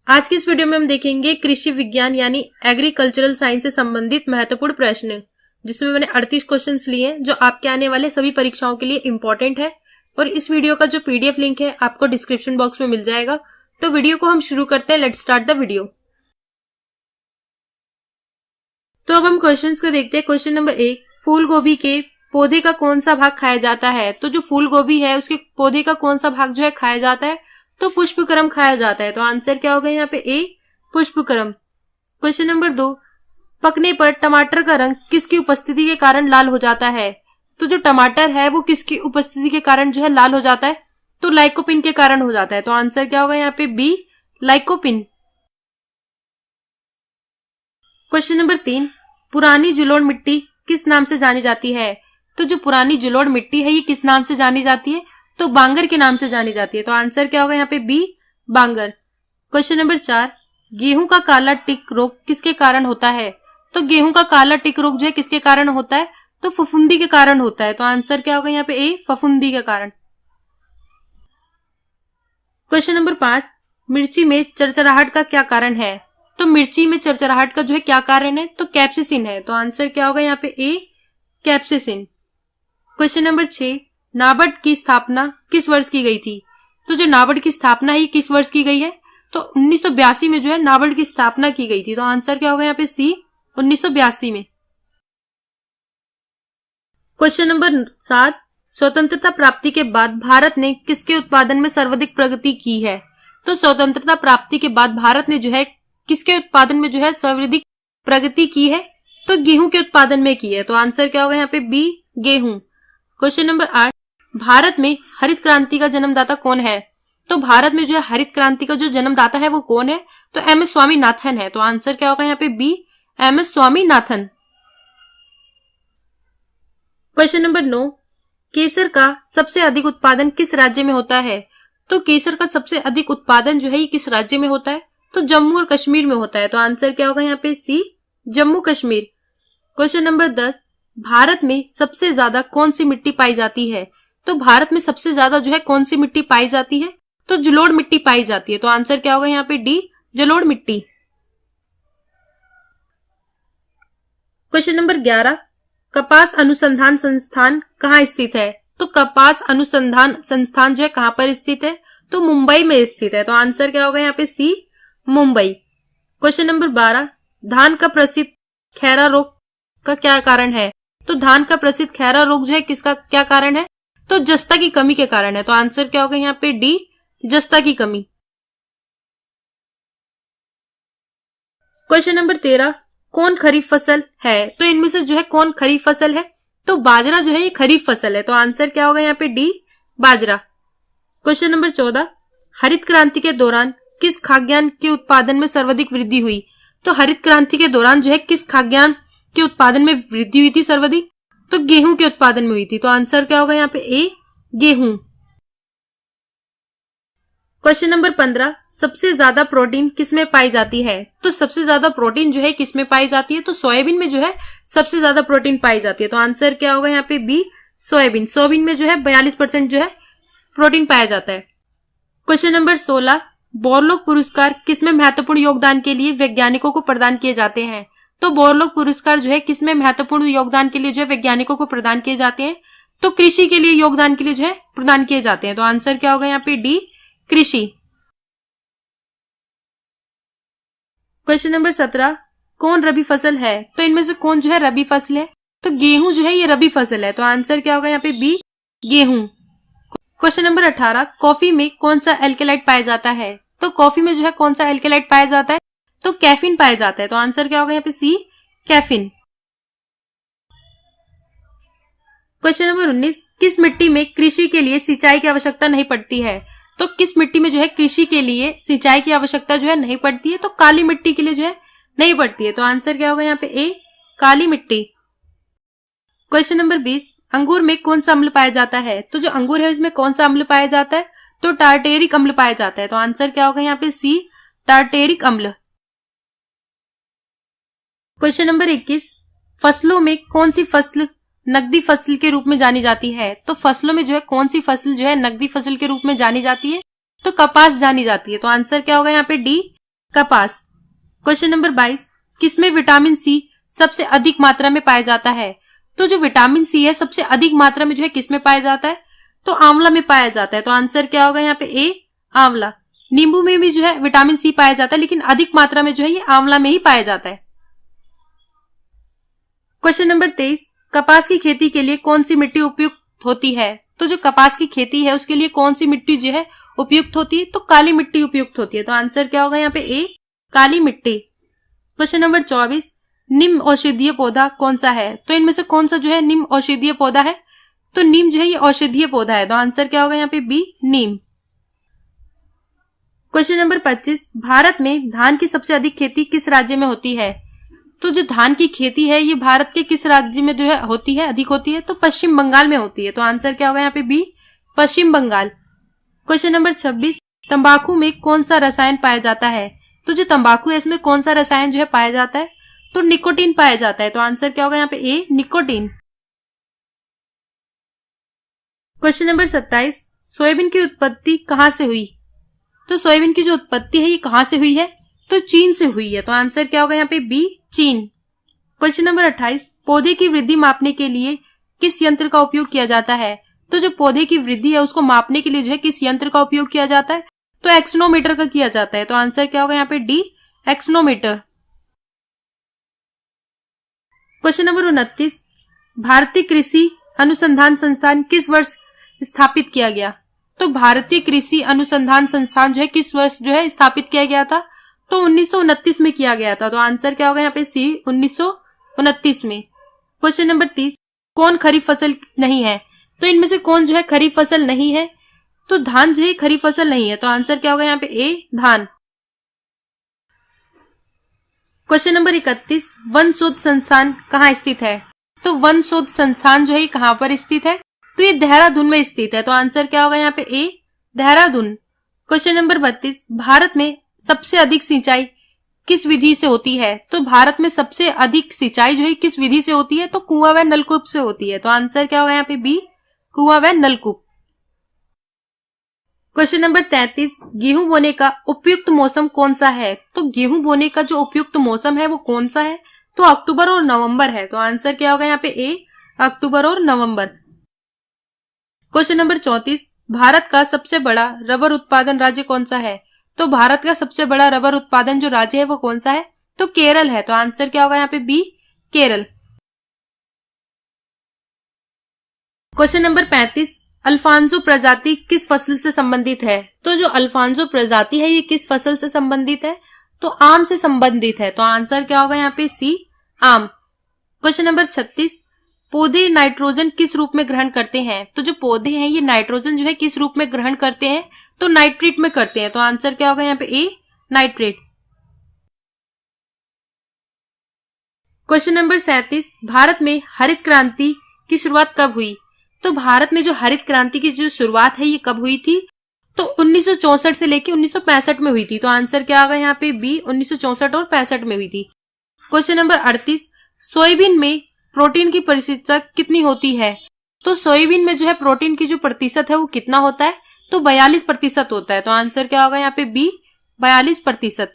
आज की इस वीडियो में हम देखेंगे कृषि विज्ञान यानी एग्रीकल्चरल साइंस से संबंधित महत्वपूर्ण प्रश्न, जिसमें मैंने 38 क्वेश्चंस लिए हैं जो आपके आने वाले सभी परीक्षाओं के लिए इंपॉर्टेंट है। और इस वीडियो का जो पीडीएफ लिंक है आपको डिस्क्रिप्शन बॉक्स में मिल जाएगा। तो वीडियो को हम शुरू करते हैं। Let's start the video. तो अब हम क्वेश्चंस को देखते हैं। क्वेश्चन नंबर 1, फूल गोभी के पौधे का कौन सा भाग खाया जाता है? तो जो फूल गोभी है उसके पौधे का कौन सा भाग जो है खाया जाता है? तो पुष्पक्रम खाया जाता है। तो आंसर क्या होगा यहाँ पे? ए, पुष्पक्रम। क्वेश्चन नंबर 2, पकने पर टमाटर का रंग किसकी उपस्थिति के कारण लाल हो जाता है? तो जो टमाटर है वो किसकी उपस्थिति के कारण जो है लाल हो जाता है? तो लाइकोपिन के कारण हो जाता है। तो आंसर क्या होगा यहाँ पे? B, lycopene. क्वेश्चन नंबर 3, पुरानी जलोढ़ मिट्टी किस नाम से जानी जाती है? तो जो पुरानी जलोढ़ मिट्टी है ये किस नाम से जानी जाती है? तो बांगर के नाम से जानी जाती है। तो आंसर क्या होगा यहाँ पे? बी, बांगर। क्वेश्चन नंबर 4, गेहूं का काला टिक रोग किसके कारण होता है? तो गेहूं का काला टिक रोग जो है किसके कारण होता है? तो फफूंदी के कारण होता है। तो आंसर क्या होगा यहाँ पे? ए, फफूंदी के कारण। क्वेश्चन नंबर 5, मिर्ची में चरचराहट का क्या कारण है? तो मिर्ची में चरचराहट का जो है क्या कारण है? तो कैप्सिसिन है। तो आंसर क्या होगा यहाँ पे? ए, कैप्सिसिन। क्वेश्चन नंबर 6, नाबार्ड की स्थापना किस वर्ष की गई थी? तो जो नाबार्ड की स्थापना है किस वर्ष की गई है? तो 1982 में जो है नाबार्ड की स्थापना की गई थी। तो आंसर क्या होगा यहाँ पे? सी, 1982 में। क्वेश्चन नंबर 7, स्वतंत्रता प्राप्ति के बाद भारत ने किसके उत्पादन में सर्वाधिक प्रगति की है? तो स्वतंत्रता प्राप्ति के बाद भारत ने जो है किसके उत्पादन में जो है सर्वाधिक प्रगति की है? तो गेहूं के उत्पादन में की है। तो आंसर क्या होगा यहाँ पे? बी, गेहूं। क्वेश्चन नंबर 8, भारत में हरित क्रांति का जन्मदाता कौन है? तो भारत में जो है हरित क्रांति का जो जन्मदाता है वो कौन है? तो एम एस स्वामीनाथन है। तो आंसर क्या होगा यहाँ पे? B, M S Swaminathan. Question number 9, केसर का सबसे अधिक उत्पादन किस राज्य में होता है? तो केसर का सबसे अधिक उत्पादन जो है ये किस राज्य में होता है? तो जम्मू और कश्मीर में होता है। तो आंसर क्या होगा यहाँ पे? सी, जम्मू कश्मीर। क्वेश्चन नंबर 10, भारत में सबसे ज्यादा कौन सी मिट्टी पाई जाती है? तो भारत में सबसे ज्यादा जो है कौन सी मिट्टी पाई जाती है? तो जलोढ़ मिट्टी पाई जाती है। तो आंसर क्या होगा यहाँ पे? डी, जलोढ़ मिट्टी। क्वेश्चन नंबर 11, कपास अनुसंधान संस्थान कहाँ स्थित है? तो कपास अनुसंधान संस्थान जो है कहाँ पर स्थित है? तो मुंबई में स्थित है। तो आंसर क्या होगा यहाँ पे? सी, मुंबई। क्वेश्चन नंबर 12, धान का प्रसिद्ध खैरा रोग का क्या कारण है? तो धान का प्रसिद्ध खैरा रोग जो है किसका क्या कारण है? तो जस्ता की कमी के कारण है। तो आंसर क्या होगा यहाँ पे? डी, जस्ता की कमी। क्वेश्चन नंबर 13, कौन खरीफ फसल है? तो इनमें से जो है कौन खरीफ फसल है? तो बाजरा जो है ये खरीफ फसल है। तो आंसर क्या होगा यहाँ पे? डी, बाजरा। क्वेश्चन नंबर 14, हरित क्रांति के दौरान किस खाद्यान्न के उत्पादन में सर्वाधिक वृद्धि हुई? तो हरित क्रांति के दौरान जो है किस खाद्यान्न के उत्पादन में वृद्धि हुई थी सर्वाधिक? तो गेहूं के उत्पादन में हुई थी। तो आंसर क्या होगा यहाँ पे? ए, गेहूं। क्वेश्चन नंबर 15, सबसे ज्यादा प्रोटीन किसमें पाई जाती है? तो सबसे ज्यादा प्रोटीन जो है किसमें पाई जाती है? तो सोयाबीन में जो है सबसे ज्यादा प्रोटीन पाई जाती है। तो आंसर क्या होगा यहाँ पे? B, soybean. सोयाबीन में जो है 42% जो है प्रोटीन पाया जाता है। क्वेश्चन नंबर 16, बोरलॉग पुरस्कार किसमें महत्वपूर्ण योगदान के लिए वैज्ञानिकों को प्रदान किए जाते हैं? तो बोरलॉग पुरस्कार जो है किसमें महत्वपूर्ण योगदान के लिए जो है वैज्ञानिकों को प्रदान किए जाते हैं? तो कृषि के लिए योगदान के लिए जो है प्रदान किए जाते हैं। तो आंसर क्या होगा यहाँ पे? डी, कृषि। क्वेश्चन नंबर 17, कौन रबी फसल है? तो इनमें से कौन जो है रबी फसल है? तो गेहूं जो है ये रबी फसल है। तो आंसर क्या होगा यहाँ पे? बी, गेहूं। क्वेश्चन नंबर 18, कॉफी में कौन सा एल्केलाइट पाया जाता है? तो कॉफी में जो है कौन सा एल्केलाइट पाया जाता है? तो कैफीन पाया जाता है। तो आंसर क्या होगा यहाँ पे? सी, कैफीन। क्वेश्चन नंबर 19, किस मिट्टी में कृषि के लिए सिंचाई की आवश्यकता नहीं पड़ती है? तो किस मिट्टी में जो है कृषि के लिए सिंचाई की आवश्यकता जो है नहीं पड़ती है? तो काली मिट्टी के लिए जो है नहीं पड़ती है। तो आंसर क्या होगा यहाँ पे? ए, काली मिट्टी। क्वेश्चन नंबर 20, अंगूर में कौन सा अम्ल पाया जाता है? तो जो अंगूर है इसमें कौन सा अम्ल पाया जाता है? तो टार्टेरिक अम्ल पाया जाता है। तो आंसर क्या होगा यहाँ पे? सी, टार्टेरिक अम्ल। क्वेश्चन नंबर 21, फसलों में कौन सी फसल नकदी फसल के रूप में जानी जाती है? तो फसलों में जो है कौन सी फसल जो है नकदी फसल के रूप में जानी जाती है? तो कपास जानी जाती है। तो आंसर क्या होगा यहाँ पे? डी, कपास। क्वेश्चन नंबर 22, किसमें विटामिन सी सबसे अधिक मात्रा में पाया जाता है? तो जो विटामिन सी है सबसे अधिक मात्रा में जो है किसमें पाया जाता है? तो आंवला में पाया जाता है। तो आंसर क्या होगा यहाँ पे? ए, आंवला। नींबू में भी जो है विटामिन सी पाया जाता है, लेकिन अधिक मात्रा में जो है ये आंवला में ही पाया जाता है। क्वेश्चन नंबर 23, कपास की खेती के लिए कौन सी मिट्टी उपयुक्त होती है? तो जो कपास की खेती है उसके लिए कौन सी मिट्टी जो है उपयुक्त होती है? तो काली मिट्टी उपयुक्त होती है। तो आंसर क्या होगा यहाँ पे? ए, काली मिट्टी। क्वेश्चन नंबर 24, निम्न औषधीय पौधा कौन सा है? तो इनमें से कौन सा जो है निम्न औषधीय पौधा है? तो नीम जो है ये औषधीय पौधा है। तो आंसर क्या होगा यहाँ पे? बी, नीम। क्वेश्चन नंबर 25, भारत में धान की सबसे अधिक खेती किस राज्य में होती है? तो जो धान की खेती है ये भारत के किस राज्य में जो है होती है, अधिक होती है? तो पश्चिम बंगाल में होती है। तो आंसर क्या होगा यहाँ पे? बी, पश्चिम बंगाल। क्वेश्चन नंबर 26, तंबाकू में कौन सा रसायन पाया जाता है? तो जो तंबाकू है इसमें कौन सा रसायन जो है पाया जाता है? तो निकोटीन पाया जाता है। तो आंसर क्या होगा यहाँ पे? ए, निकोटीन। क्वेश्चन नंबर 27, सोयाबीन की उत्पत्ति कहां से हुई? तो सोयाबीन की जो उत्पत्ति है ये कहां से हुई है? तो चीन से हुई है। तो आंसर क्या होगा यहाँ पे? बी, चीन। क्वेश्चन नंबर 28, पौधे की वृद्धि मापने के लिए किस यंत्र का उपयोग किया जाता है? तो जो पौधे की वृद्धि है उसको मापने के लिए जो है किस यंत्र का उपयोग किया जाता है? तो एक्सनोमीटर का किया जाता है। तो आंसर क्या होगा यहाँ पे? डी, एक्सनोमीटर। क्वेश्चन नंबर 29, भारतीय कृषि अनुसंधान संस्थान किस वर्ष स्थापित किया गया? तो भारतीय कृषि अनुसंधान संस्थान जो है किस वर्ष जो है स्थापित किया गया था? तो 1929 में किया गया था। तो आंसर क्या होगा यहाँ पे? सी, 1929 में। क्वेश्चन नंबर 30, कौन खरीफ फसल नहीं है? तो इनमें से कौन जो है खरीफ फसल नहीं है? तो धान जो है खरीफ फसल नहीं है। तो आंसर क्या होगा यहाँ पे? ए, धान। क्वेश्चन नंबर 31, वन शोध संस्थान कहाँ स्थित है? तो वन शोध संस्थान जो है कहाँ पर स्थित है? तो ये देहरादून में स्थित है। तो आंसर क्या होगा यहाँ पे? ए, देहरादून। क्वेश्चन नंबर 32, भारत में सबसे अधिक सिंचाई किस विधि से होती है? तो भारत में सबसे अधिक सिंचाई जो है किस विधि से होती है? तो कुआं व नलकूप से होती है। तो आंसर क्या होगा यहाँ पे? बी, कुआं व नलकूप। क्वेश्चन नंबर 33, गेहूं बोने का उपयुक्त मौसम कौन सा है? तो गेहूं बोने का जो उपयुक्त मौसम है वो कौन सा है? तो अक्टूबर और नवंबर है। तो आंसर क्या होगा यहाँ पे? ए, अक्टूबर और नवंबर। क्वेश्चन नंबर 34, भारत का सबसे बड़ा रबर उत्पादन राज्य कौन सा है? तो भारत का सबसे बड़ा रबर उत्पादन जो राज्य है वो कौन सा है? तो केरल है। तो आंसर क्या होगा यहाँ पे? B, Kerala. Question number 35, Alphonso प्रजाति किस फसल से संबंधित है? तो जो अल्फांसो प्रजाति है ये किस फसल से संबंधित है? तो आम से संबंधित है। तो आंसर क्या होगा यहाँ पे? सी, आम। क्वेश्चन नंबर 36, पौधे नाइट्रोजन किस रूप में ग्रहण करते हैं? तो जो पौधे हैं ये नाइट्रोजन जो है किस रूप में ग्रहण करते हैं? तो नाइट्रेट में करते हैं। तो आंसर क्या होगा यहाँ पे? ए, नाइट्रेट। क्वेश्चन नंबर 37, भारत में हरित क्रांति की शुरुआत कब हुई? तो भारत में जो हरित क्रांति की जो शुरुआत है ये कब हुई थी? तो 1964 से लेके 1965 में हुई थी। तो आंसर क्या होगा यहाँ पे? बी, 1964 और 65 में हुई थी। क्वेश्चन नंबर 38, सोयाबीन में प्रोटीन की प्रतिशत कितनी होती है? तो सोयाबीन में जो है प्रोटीन की जो प्रतिशत है वो कितना होता है? तो 42% होता है। तो आंसर क्या होगा यहाँ पे? बी, 42%।